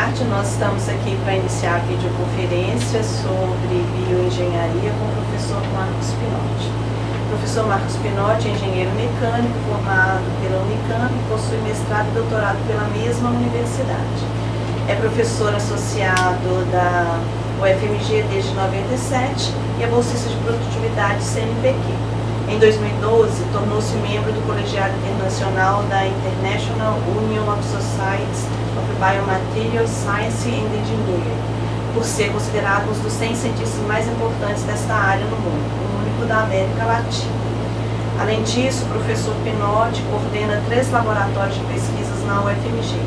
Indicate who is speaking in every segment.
Speaker 1: tarde. Nós estamos aqui para iniciar a videoconferência sobre bioengenharia com o professor Marcos Pinotti. O professor Marcos Pinotti é engenheiro mecânico formado pela Unicamp e possui mestrado e doutorado pela mesma universidade. É professor associado da UFMG desde 97 e é bolsista de produtividade CNPq. Em 2012, tornou-se membro do Colegiado Internacional da International Union of Societies of Biomaterials Science and Engineering, por ser considerado um dos 100 cientistas mais importantes desta área no mundo, o único da América Latina. Além disso, o professor Pinotti coordena 3 laboratórios de pesquisas na UFMG.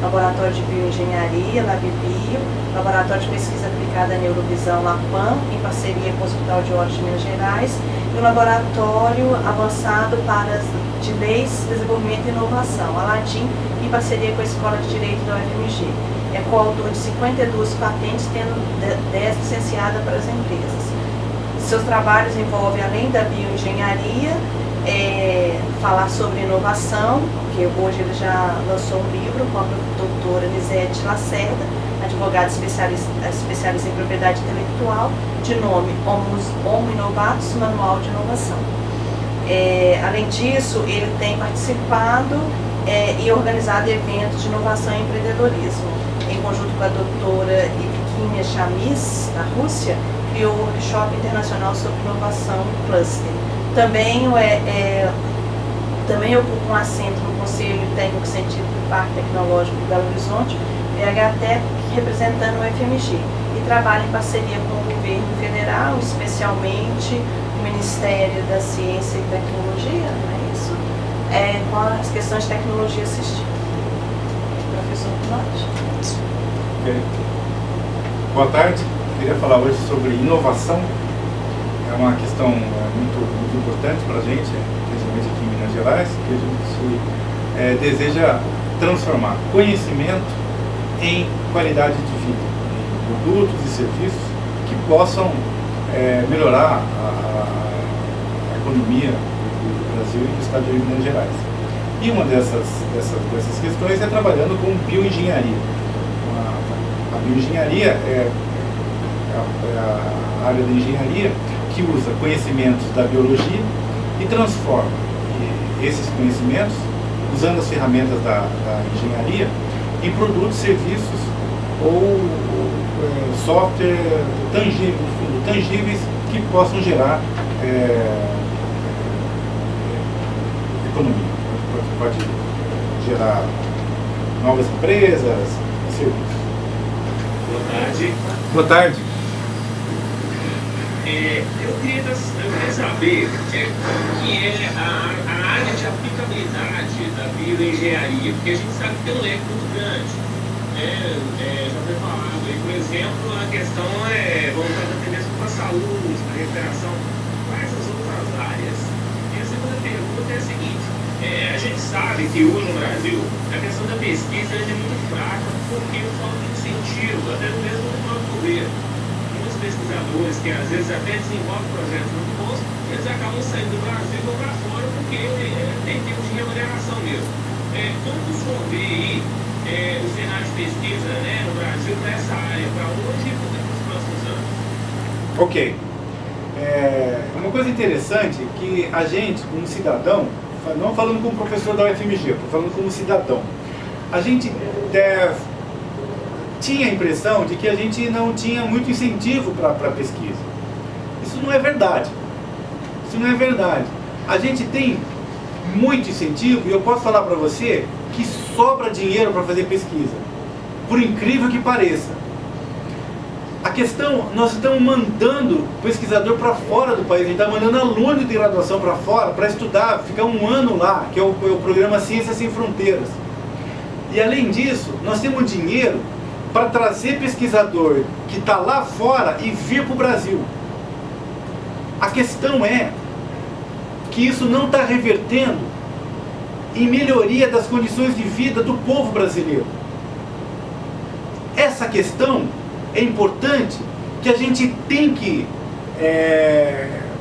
Speaker 1: Laboratório de Bioengenharia, LabBio, Laboratório de Pesquisa Aplicada à Neurovisão, LAPAM, em parceria com o Hospital de Olhos de Minas Gerais, e o Laboratório Avançado de Leis, Desenvolvimento e Inovação, ALADIN, em parceria com a Escola de Direito da UFMG. É coautor de 52 patentes, tendo 10 licenciadas para as empresas. Seus trabalhos envolvem, além da bioengenharia, falar sobre inovação, porque hoje ele já lançou um livro com a doutora Lisete Lacerda, advogada especialista em propriedade intelectual, de nome Homo Innovatus, Manual de Inovação. Além disso, ele tem participado e organizado eventos de inovação e empreendedorismo. Em conjunto com a doutora Evgenia Chamis, da Rússia, criou o Workshop Internacional sobre Inovação Cluster. Também ocupa um assento no Conselho Técnico Científico do Parque Tecnológico de Belo Horizonte, PHTEC, representando o FMG, e trabalha em parceria com o governo federal, especialmente o Ministério da Ciência e Tecnologia, não é isso? Com as questões de tecnologia assistiva. Professor Pinotti.
Speaker 2: Boa tarde, queria falar hoje sobre inovação. É uma questão muito importante para a gente, principalmente aqui em Minas Gerais, que a gente deseja transformar conhecimento em qualidade de vida, em produtos e serviços que possam melhorar a economia do Brasil e do estado de Minas Gerais. E uma dessas questões é trabalhando com bioengenharia. A bioengenharia é a área da engenharia que usa conhecimentos da biologia e transforma esses conhecimentos, usando as ferramentas da engenharia, em produtos, serviços ou software tangíveis que possam gerar economia. Pode gerar novas empresas, serviços.
Speaker 3: Boa tarde.
Speaker 2: Boa tarde.
Speaker 3: Eu queria saber o que é a área de aplicabilidade da bioengenharia, porque a gente sabe que tem um leque muito grande. Já foi falado aí, por exemplo, a questão voltada até mesmo para a saúde, para a recuperação. Quais as outras áreas? E a segunda pergunta é a seguinte: a gente sabe que hoje no Brasil a questão da pesquisa é muito fraca porque falta incentivo, até mesmo do próprio governo. Pesquisadores que às vezes até desenvolvem projetos muito bons, eles acabam saindo do Brasil e vão para fora porque tem tempo de remuneração mesmo. Como o senhor vê aí o cenário de pesquisa no Brasil para essa área, para hoje e para os próximos anos?
Speaker 2: Ok. Uma coisa interessante é que a gente, como cidadão, não falando como professor da UFMG, estou falando como cidadão, a gente tinha a impressão de que a gente não tinha muito incentivo para a pesquisa. Isso não é verdade. Isso não é verdade. A gente tem muito incentivo e eu posso falar para você que sobra dinheiro para fazer pesquisa. Por incrível que pareça. A questão, nós estamos mandando pesquisador para fora do país, a gente está mandando aluno de graduação para fora para estudar, ficar um ano lá, que é o programa Ciências Sem Fronteiras. E além disso, nós temos dinheiro para trazer pesquisador que está lá fora e vir para o Brasil. A questão é que isso não está revertendo em melhoria das condições de vida do povo brasileiro. Essa questão é importante, que a gente tem que...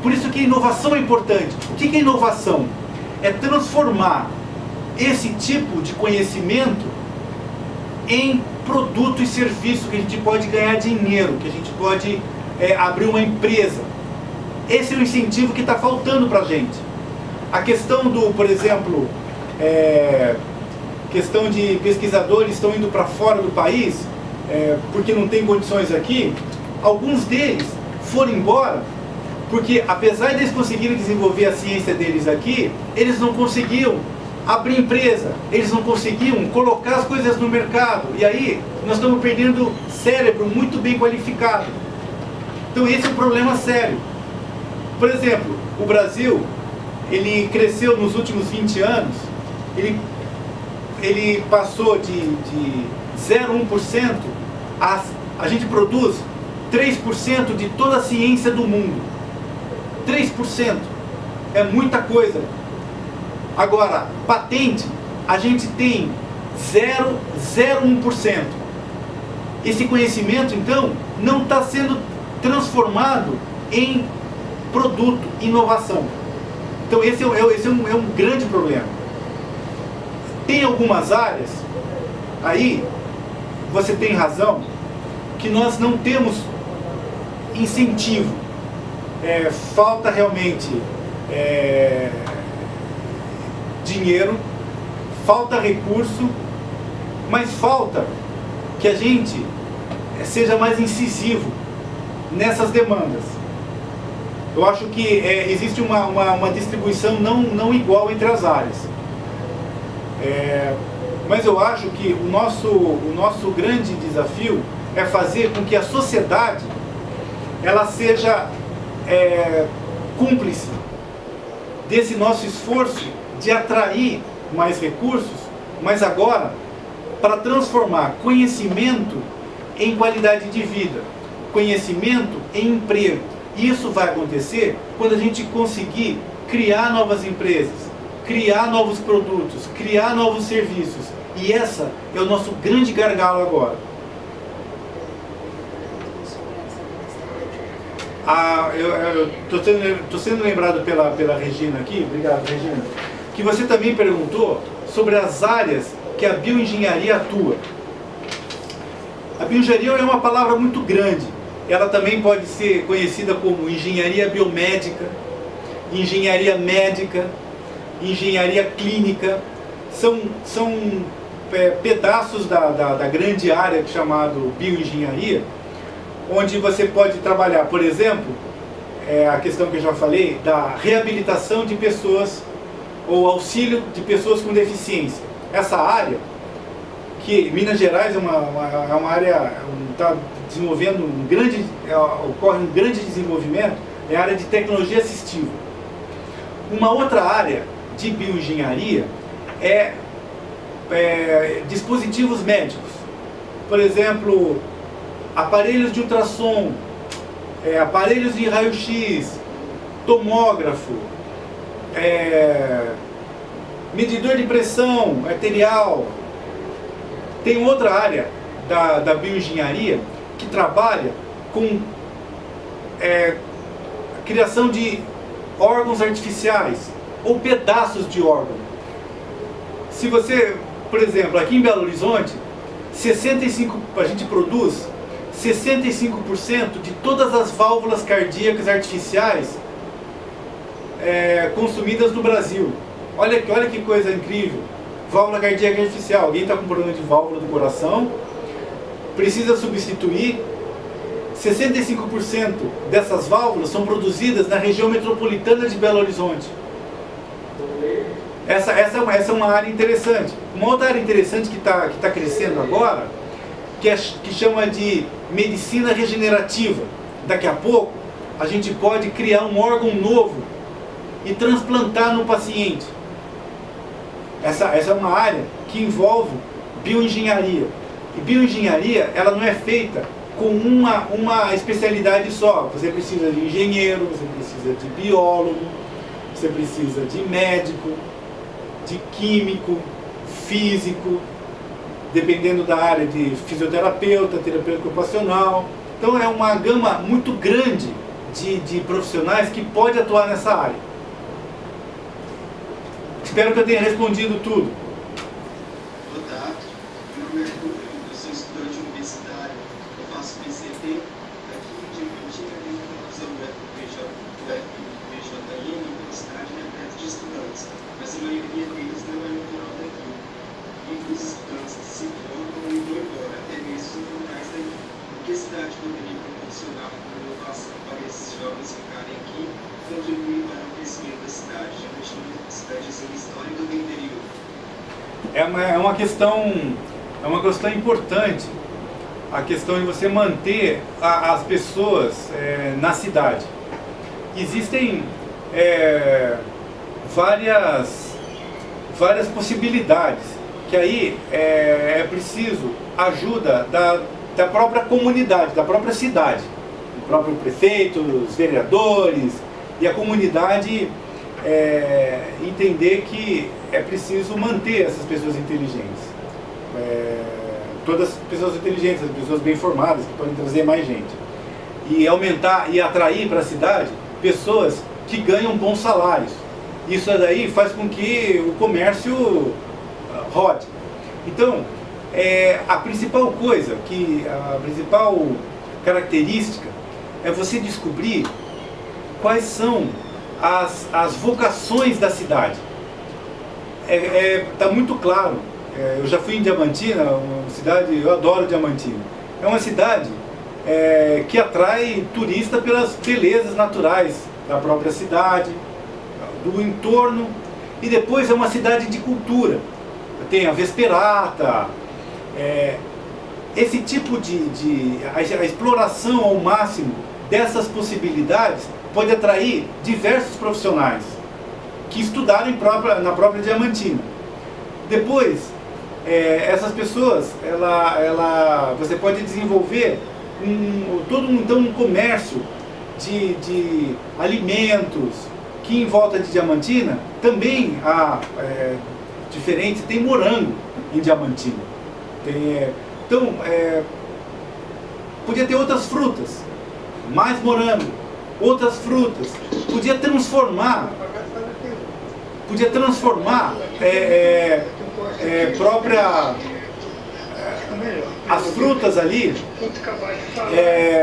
Speaker 2: por isso que a inovação é importante. O que é inovação? É transformar esse tipo de conhecimento em produto e serviço, que a gente pode ganhar dinheiro, que a gente pode abrir uma empresa. Esse é o incentivo que está faltando para a gente. A questão do, por exemplo, questão de pesquisadores estão indo para fora do país, porque não tem condições aqui, alguns deles foram embora, porque apesar de eles conseguirem desenvolver a ciência deles aqui, eles não conseguiam abrir empresa, eles não conseguiam colocar as coisas no mercado, e aí nós estamos perdendo cérebro muito bem qualificado. Então esse é um problema sério. Por exemplo, o Brasil, ele cresceu nos últimos 20 anos, ele passou de 0,1%, a gente produz 3% de toda a ciência do mundo. 3%. É muita coisa. Agora, patente, a gente tem 0,01%. Esse conhecimento, então, não está sendo transformado em produto, inovação. Então esse é um grande problema. Tem algumas áreas, aí você tem razão, que nós não temos incentivo. Falta realmente dinheiro, falta recurso, mas falta que a gente seja mais incisivo nessas demandas. Eu acho que existe uma distribuição não igual entre as áreas. Mas eu acho que o nosso grande desafio é fazer com que a sociedade ela seja cúmplice desse nosso esforço de atrair mais recursos, mas agora para transformar conhecimento em qualidade de vida, conhecimento em emprego. Isso vai acontecer quando a gente conseguir criar novas empresas, criar novos produtos, criar novos serviços. E essa é o nosso grande gargalo agora. Eu estou sendo lembrado pela Regina aqui, obrigado Regina, que você também perguntou sobre as áreas que a bioengenharia atua. A bioengenharia é uma palavra muito grande. Ela também pode ser conhecida como engenharia biomédica, engenharia médica, engenharia clínica. São pedaços da grande área chamado bioengenharia, onde você pode trabalhar, por exemplo, a questão que eu já falei, da reabilitação de pessoas ou auxílio de pessoas com deficiência. Essa área, que Minas Gerais é uma área, está desenvolvendo ocorre um grande desenvolvimento, é a área de tecnologia assistiva. Uma outra área de bioengenharia é dispositivos médicos. Por exemplo, aparelhos de ultrassom, aparelhos de raio-x, tomógrafo, medidor de pressão arterial. Tem outra área da bioengenharia que trabalha com a criação de órgãos artificiais ou pedaços de órgão. Se você, por exemplo, aqui em Belo Horizonte, a gente produz 65% de todas as válvulas cardíacas artificiais consumidas no Brasil. Olha que coisa incrível. Válvula cardíaca artificial. Alguém está com problema de válvula do coração, precisa substituir. 65% dessas válvulas são produzidas na região metropolitana de Belo Horizonte. Essa é uma área interessante. Uma outra área interessante que está crescendo agora, que chama de medicina regenerativa. Daqui a pouco a gente pode criar um órgão novo e transplantar no paciente. Essa é uma área que envolve bioengenharia. E bioengenharia, ela não é feita com uma especialidade só. Você precisa de engenheiro, você precisa de biólogo, você precisa de médico, de químico, físico, dependendo da área de fisioterapeuta, terapeuta ocupacional. Então é uma gama muito grande de profissionais que pode atuar nessa área. Espero que eu tenha respondido tudo.
Speaker 4: Boa tarde. Meu nome é Arthur. universitário, eu faço PCT aqui em Diamantina, mesmo usando o FPJM, então a cidade é perto de estudantes, mas a maioria deles não é natural daqui. E os estudantes se formam e vão embora, até mesmo locais daqui. O que a cidade poderia proporcionar uma inovação para esses jovens ficarem aqui, contribuir para o crescimento da cidade? Diamantina, cidadezinha histórica do interior.
Speaker 2: É uma questão importante, a questão de você manter as pessoas na cidade. Existem várias possibilidades, que aí é preciso ajuda da própria comunidade, da própria cidade, do próprio prefeito, os vereadores e a comunidade entender que é preciso manter essas pessoas inteligentes. Todas as pessoas inteligentes, as pessoas bem formadas, que podem trazer mais gente. E aumentar e atrair para a cidade pessoas que ganham bons salários. Isso daí faz com que o comércio rode. Então, a principal coisa, a principal característica é você descobrir quais são as vocações da cidade. Está muito claro. Eu já fui em Diamantina, uma cidade, eu adoro Diamantina. É uma cidade que atrai turista pelas belezas naturais da própria cidade, do entorno, e depois é uma cidade de cultura. Tem a Vesperata, esse tipo a exploração ao máximo dessas possibilidades pode atrair diversos profissionais que estudaram na própria Diamantina. Depois, essas pessoas, você pode desenvolver todo um comércio de alimentos, que em volta de Diamantina também há diferentes, tem morango em Diamantina. Então, podia ter outras frutas, mais morango, outras frutas, podia transformar as frutas ali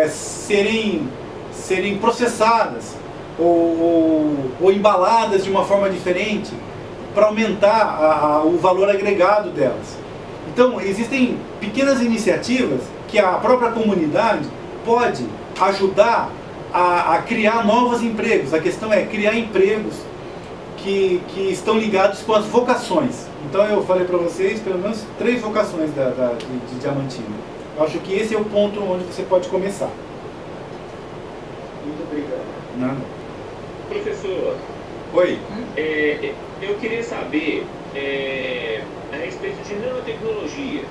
Speaker 2: serem processadas ou embaladas de uma forma diferente para aumentar o valor agregado delas. Então, existem pequenas iniciativas que a própria comunidade pode ajudar a criar novos empregos. A questão é criar empregos que estão ligados com as vocações. Então eu falei para vocês pelo menos 3 vocações de Diamantina. Eu acho que esse é o ponto onde você pode começar.
Speaker 4: Muito obrigado.
Speaker 2: Nada.
Speaker 3: Professor,
Speaker 2: Oi.
Speaker 3: Eu queria saber a respeito de nanotecnologia.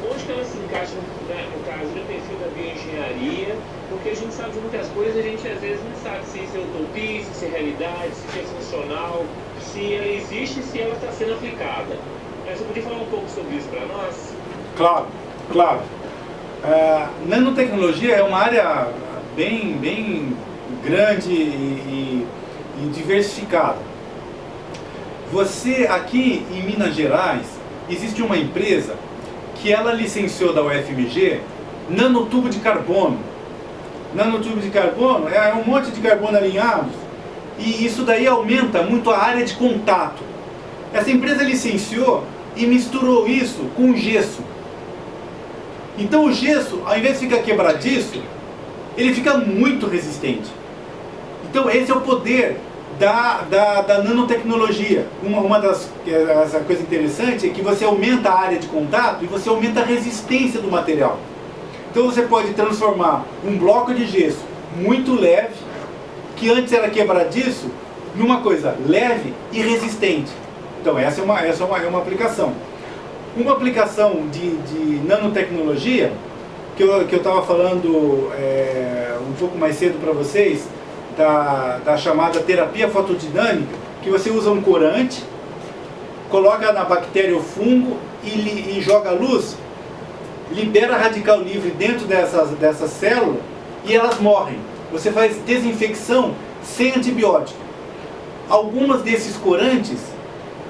Speaker 3: Onde que ela se encaixa no caso do perfil da bioengenharia? Porque a gente sabe de muitas coisas, a gente às vezes não sabe se isso é utopia, se é realidade, se é funcional, se ela existe e se ela está sendo aplicada. Você podia falar um pouco sobre isso para nós?
Speaker 2: Claro. Nanotecnologia é uma área bem grande e diversificada. Você, aqui em Minas Gerais, existe uma empresa que ela licenciou da UFMG nanotubo de carbono. Nanotubo de carbono é um monte de carbono alinhados, e isso daí aumenta muito a área de contato. Essa empresa licenciou e misturou isso com gesso. Então o gesso, ao invés de ficar quebradiço, ele fica muito resistente. Então esse é o poder da nanotecnologia. Essa coisa interessante é que você aumenta a área de contato e você aumenta a resistência do material. Então você pode transformar um bloco de gesso muito leve, que antes era quebradiço, numa coisa leve e resistente. Então essa é uma aplicação. Uma aplicação de nanotecnologia, que eu estava falando um pouco mais cedo para vocês, da chamada terapia fotodinâmica, que você usa um corante, coloca na bactéria ou fungo e joga luz, libera radical livre dentro dessas células e elas morrem. Você faz desinfecção sem antibiótico. Algumas desses corantes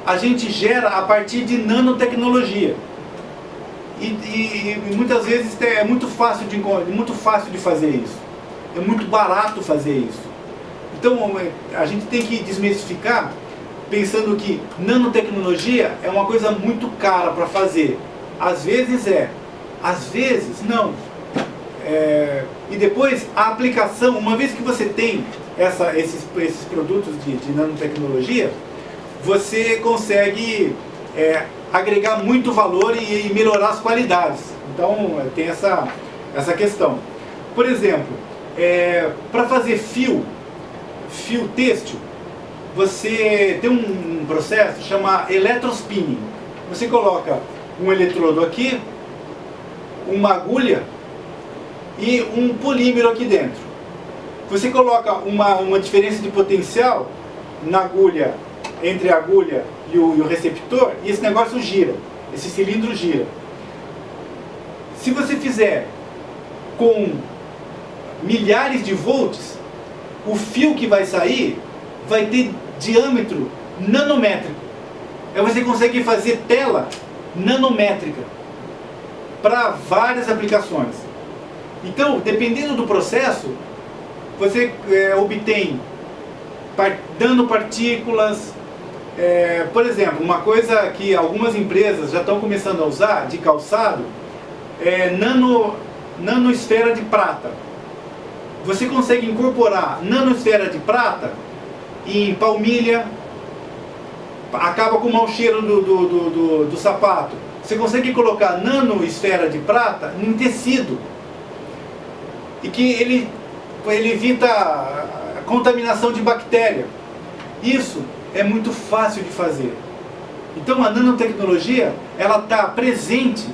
Speaker 2: a gente gera a partir de nanotecnologia. E muitas vezes é muito fácil de fazer isso. É muito barato fazer isso. Então a gente tem que desmistificar, pensando que nanotecnologia é uma coisa muito cara para fazer. Às vezes é, às vezes não. E depois a aplicação, uma vez que você tem esses produtos de nanotecnologia, você consegue agregar muito valor e melhorar as qualidades. Então tem essa questão. Por exemplo, para fazer fio têxtil, você tem um processo chamado electrospinning. Você coloca um eletrodo aqui, uma agulha e um polímero aqui dentro. Você coloca uma diferença de potencial na agulha, entre a agulha e o receptor, e esse negócio gira, esse cilindro gira. Se você fizer com milhares de volts, o fio que vai sair vai ter diâmetro nanométrico. Aí você consegue fazer tela nanométrica para várias aplicações. Então, dependendo do processo, você obtém nanopartículas. Por exemplo, uma coisa que algumas empresas já estão começando a usar de calçado é nanosfera de prata. Você consegue incorporar nanosfera de prata em palmilha, acaba com o mau cheiro do sapato. Você consegue colocar nanosfera de prata em tecido, e que ele evita a contaminação de bactéria. Isso é muito fácil de fazer. Então a nanotecnologia, ela está presente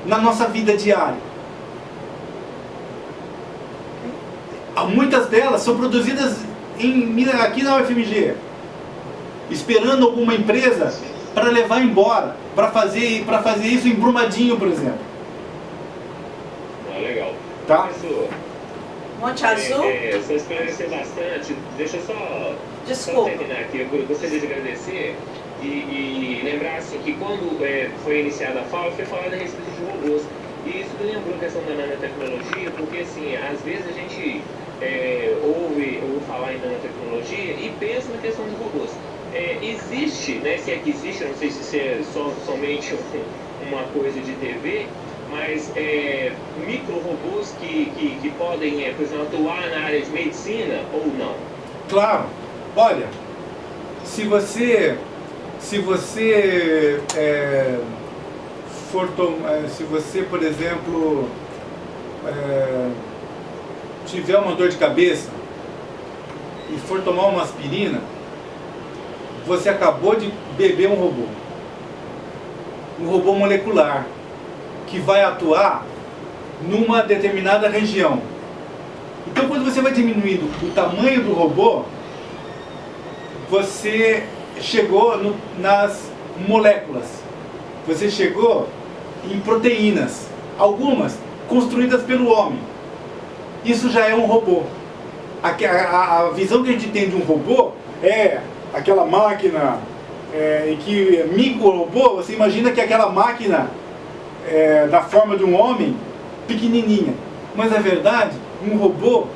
Speaker 2: na nossa vida diária. Muitas delas são produzidas aqui na UFMG, esperando alguma empresa para levar embora, para fazer isso em Brumadinho, por exemplo.
Speaker 3: Legal.
Speaker 2: Tá?
Speaker 3: Professor,
Speaker 1: Monte Azul?
Speaker 3: Você esclareceu bastante. Deixa eu só
Speaker 1: Desculpa.
Speaker 3: terminar aqui. Eu gostaria de agradecer e lembrar assim, que quando foi iniciada a fala, foi falado a respeito de robôs. E isso me lembrou a questão da nanotecnologia, porque assim, às vezes a gente ouve falar em nanotecnologia e pensa na questão de robôs. Existe, né, se é que existe, não sei se isso é somente uma coisa de TV, mas micro-robôs que podem, por exemplo, atuar na área de medicina ou não?
Speaker 2: Claro. Olha, se você por exemplo, tiver uma dor de cabeça e for tomar uma aspirina, você acabou de beber um robô molecular, que vai atuar numa determinada região. Então, quando você vai diminuindo o tamanho do robô, você chegou nas moléculas, você chegou em proteínas, algumas construídas pelo homem. Isso já é um robô. A visão que a gente tem de um robô é aquela máquina, em que micro-robô, você imagina que aquela máquina da forma de um homem, pequenininha. Mas na verdade, um robô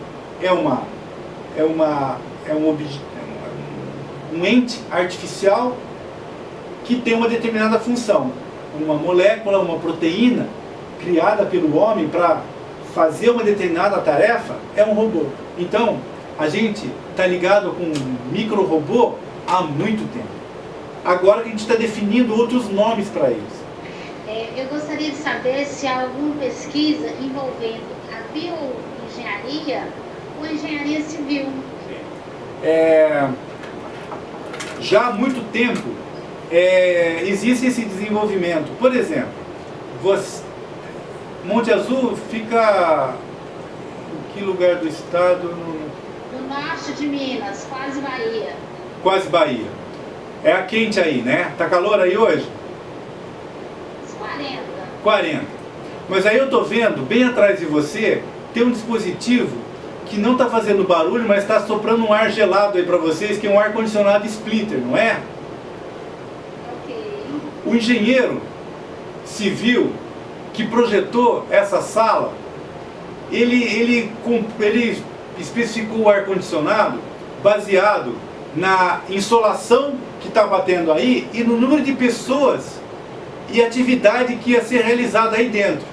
Speaker 2: é um ente artificial que tem uma determinada função. Uma molécula, uma proteína criada pelo homem para fazer uma determinada tarefa é um robô. Então, a gente está ligado com um micro-robô há muito tempo. Agora que a gente está definindo outros nomes para eles.
Speaker 5: Eu gostaria de saber se há alguma pesquisa envolvendo a bioengenharia ou a engenharia civil.
Speaker 2: Já há muito tempo existe esse desenvolvimento. Por exemplo, Monte Azul fica em que lugar do estado?
Speaker 5: No norte de Minas, quase Bahia.
Speaker 2: Quase Bahia. É a quente aí, né? Tá calor aí hoje? 40. Mas aí eu tô vendo, bem atrás de você, tem um dispositivo que não está fazendo barulho, mas está soprando um ar gelado aí para vocês, que é um ar-condicionado splitter, não é?
Speaker 5: Ok.
Speaker 2: O engenheiro civil, que projetou essa sala, ele especificou o ar-condicionado baseado na insolação que está batendo aí e no número de pessoas e atividade que ia ser realizada aí dentro.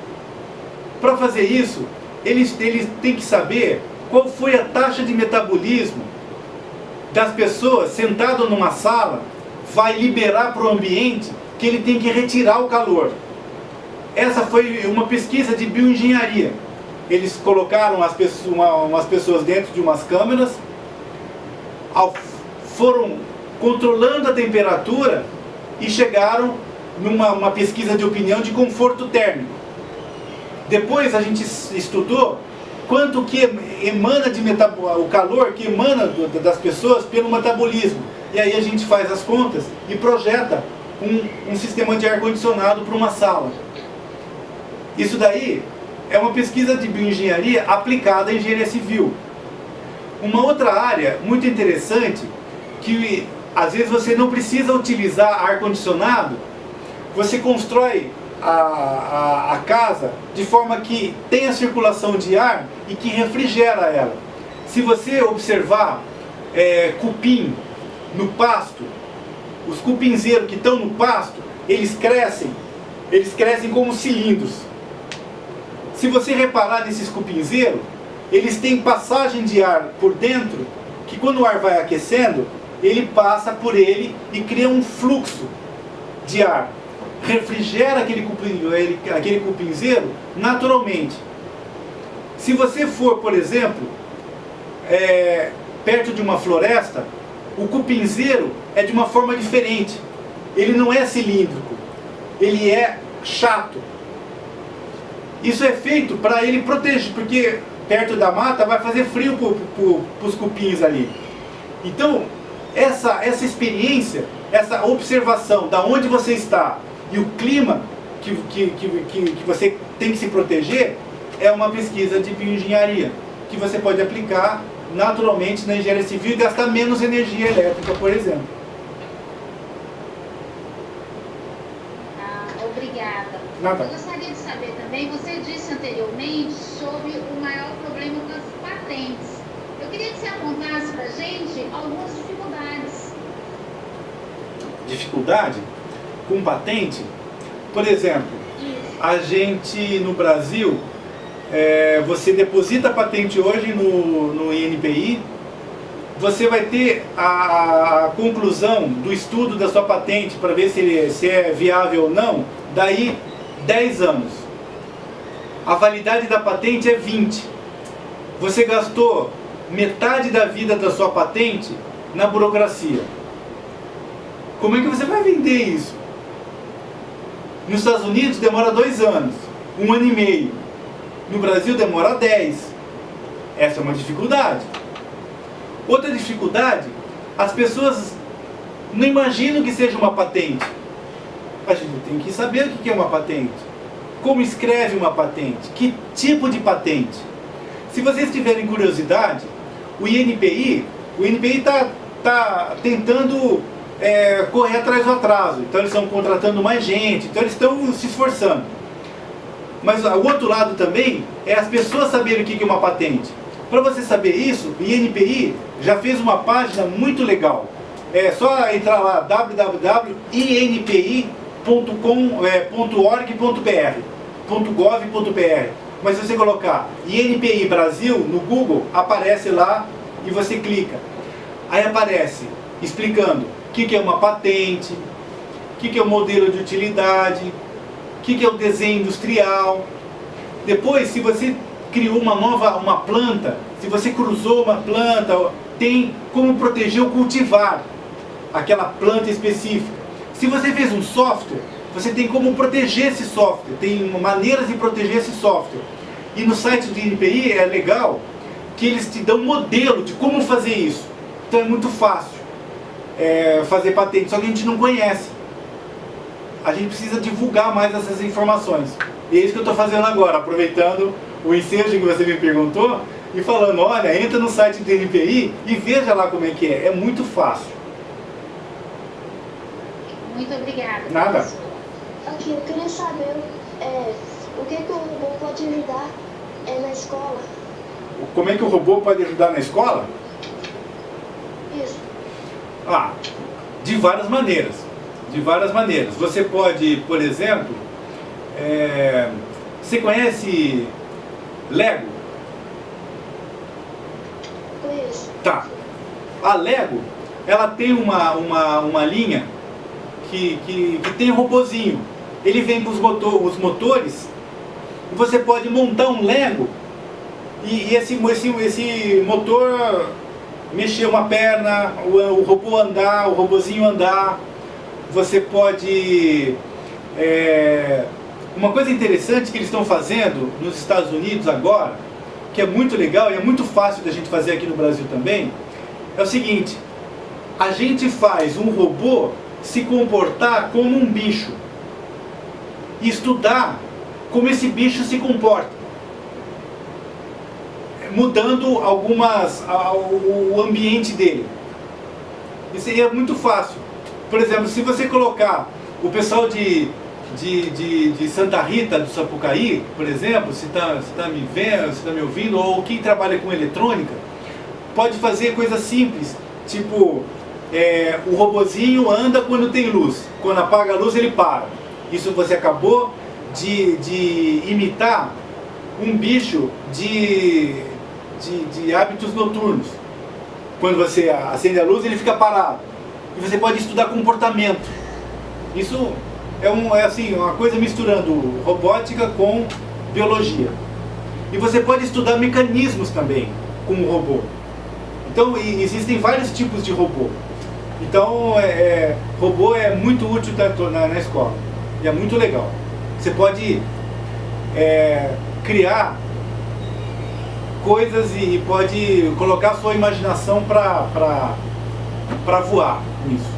Speaker 2: Para fazer isso, eles têm que saber qual foi a taxa de metabolismo das pessoas sentado numa sala, vai liberar para o ambiente que ele tem que retirar o calor. Essa foi uma pesquisa de bioengenharia. Eles colocaram umas pessoas dentro de umas câmeras, foram controlando a temperatura e chegaram numa pesquisa de opinião de conforto térmico. Depois a gente estudou quanto que emana o calor que emana das pessoas pelo metabolismo. E aí a gente faz as contas e projeta um sistema de ar-condicionado para uma sala. Isso daí é uma pesquisa de bioengenharia aplicada à engenharia civil. Uma outra área muito interessante, que às vezes você não precisa utilizar ar-condicionado, você constrói a casa de forma que tenha circulação de ar e que refrigera ela. Se você observar cupim no pasto, os cupinzeiros que estão no pasto, eles crescem como cilindros. Se você reparar nesses cupinzeiros, eles têm passagem de ar por dentro, que quando o ar vai aquecendo, ele passa por ele e cria um fluxo de ar. Refrigera aquele cupinzeiro naturalmente. Se você for, por exemplo, perto de uma floresta, o cupinzeiro é de uma forma diferente. Ele não é cilíndrico, ele é chato. Isso é feito para ele proteger, porque perto da mata vai fazer frio para os cupins ali. Então, essa experiência, essa observação da onde você está e o clima que você tem que se proteger, é uma pesquisa de bioengenharia, que você pode aplicar naturalmente na engenharia civil e gastar menos energia elétrica, por exemplo.
Speaker 5: Obrigada.
Speaker 2: Nada.
Speaker 5: Eu gostaria de saber também, você disse anteriormente sobre o maior problema das patentes. Eu queria que você apontasse para a gente algumas dificuldades.
Speaker 2: Dificuldade? Com patente? Por exemplo, a gente no Brasil, você deposita a patente hoje no INPI, você vai ter a conclusão do estudo da sua patente para ver se é viável ou não, daí 10 anos. A validade da patente é 20. Você gastou metade da vida da sua patente na burocracia. Como é que você vai vender isso? Nos Estados Unidos demora 2 anos, 1 ano e meio. No Brasil demora 10. Essa é uma dificuldade. Outra dificuldade, as pessoas não imaginam que seja uma patente. A gente tem que saber o que é uma patente. Como escreve uma patente? Que tipo de patente? Se vocês tiverem curiosidade, o INPI está tentando correr atrás do atraso. Então eles estão contratando mais gente, então eles estão se esforçando. Mas o outro lado também é as pessoas saberem o que é uma patente. Para você saber isso, o INPI já fez uma página muito legal. É só entrar lá, www.inpi.org.br. Mas se você colocar INPI Brasil no Google, aparece lá e você clica. Aí aparece explicando o que é uma patente, o que é o modelo de utilidade, o que é o desenho industrial. Depois, se você criou uma planta, se você cruzou uma planta, tem como proteger o cultivar aquela planta específica. Se você fez um software, você tem como proteger esse software, tem maneiras de proteger esse software. E no site do INPI é legal que eles te dão um modelo de como fazer isso. Então é muito fácil fazer patente, só que a gente não conhece. A gente precisa divulgar mais essas informações. E é isso que eu estou fazendo agora, aproveitando o ensejo que você me perguntou e falando, olha, entra no site do INPI e veja lá como é que é. É muito fácil.
Speaker 5: Muito obrigada.
Speaker 2: Nada.
Speaker 5: Professor.
Speaker 6: Aqui, eu queria saber O que o robô pode ajudar na escola?
Speaker 2: Como é que o robô pode ajudar na escola?
Speaker 6: Isso.
Speaker 2: Ah, de várias maneiras. De várias maneiras. Você pode, por exemplo, você conhece Lego?
Speaker 6: Conheço.
Speaker 2: Tá. A Lego, ela tem uma linha que tem um robozinho. Ele vem com os motores e você pode montar um Lego e esse motor mexer uma perna, o robô andar, o robozinho andar. Você pode... uma coisa interessante que eles estão fazendo nos Estados Unidos agora, que é muito legal e é muito fácil da gente fazer aqui no Brasil também, é o seguinte: a gente faz um robô se comportar como um bicho e estudar como esse bicho se comporta, mudando o ambiente dele. Isso aí é muito fácil. Por exemplo, se você colocar o pessoal de Santa Rita do Sapucaí, por exemplo, se está me vendo, se está me ouvindo, ou quem trabalha com eletrônica, pode fazer coisas simples, tipo, o robozinho anda quando tem luz, quando apaga a luz ele para. Isso você acabou de imitar um bicho de hábitos noturnos. Quando você acende a luz ele fica parado. E você pode estudar comportamento. Isso é assim, uma coisa misturando robótica com biologia. E você pode estudar mecanismos também com o robô. Então existem vários tipos de robô. Então robô é muito útil na escola. E é muito legal. Você pode criar coisas e pode colocar a sua imaginação para voar nisso.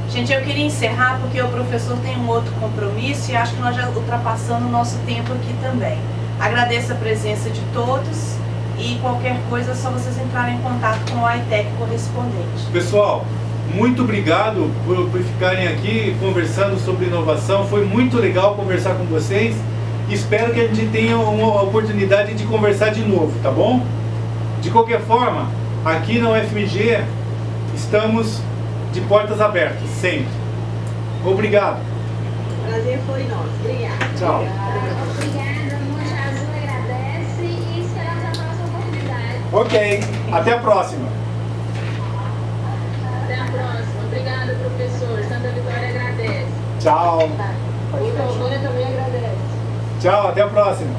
Speaker 1: Gente, eu queria encerrar porque o professor tem um outro compromisso e acho que nós já ultrapassamos o nosso tempo aqui também. Agradeço a presença de todos e qualquer coisa é só vocês entrarem em contato com o ITEC correspondente.
Speaker 2: Pessoal, muito obrigado por ficarem aqui conversando sobre inovação. Foi muito legal conversar com vocês. Espero que a gente tenha uma oportunidade de conversar de novo, tá bom? De qualquer forma, aqui na UFMG estamos de portas abertas, sempre. Obrigado.
Speaker 7: Prazer foi nosso. Obrigada.
Speaker 2: Tchau.
Speaker 5: Obrigada, Monte Azul agradece e esperamos a próxima oportunidade.
Speaker 2: Ok, até a próxima.
Speaker 7: Até a próxima. Obrigada, professor. Santa Vitória agradece.
Speaker 2: Tchau.
Speaker 7: O Teodoro também agradece.
Speaker 2: Tchau, até a próxima.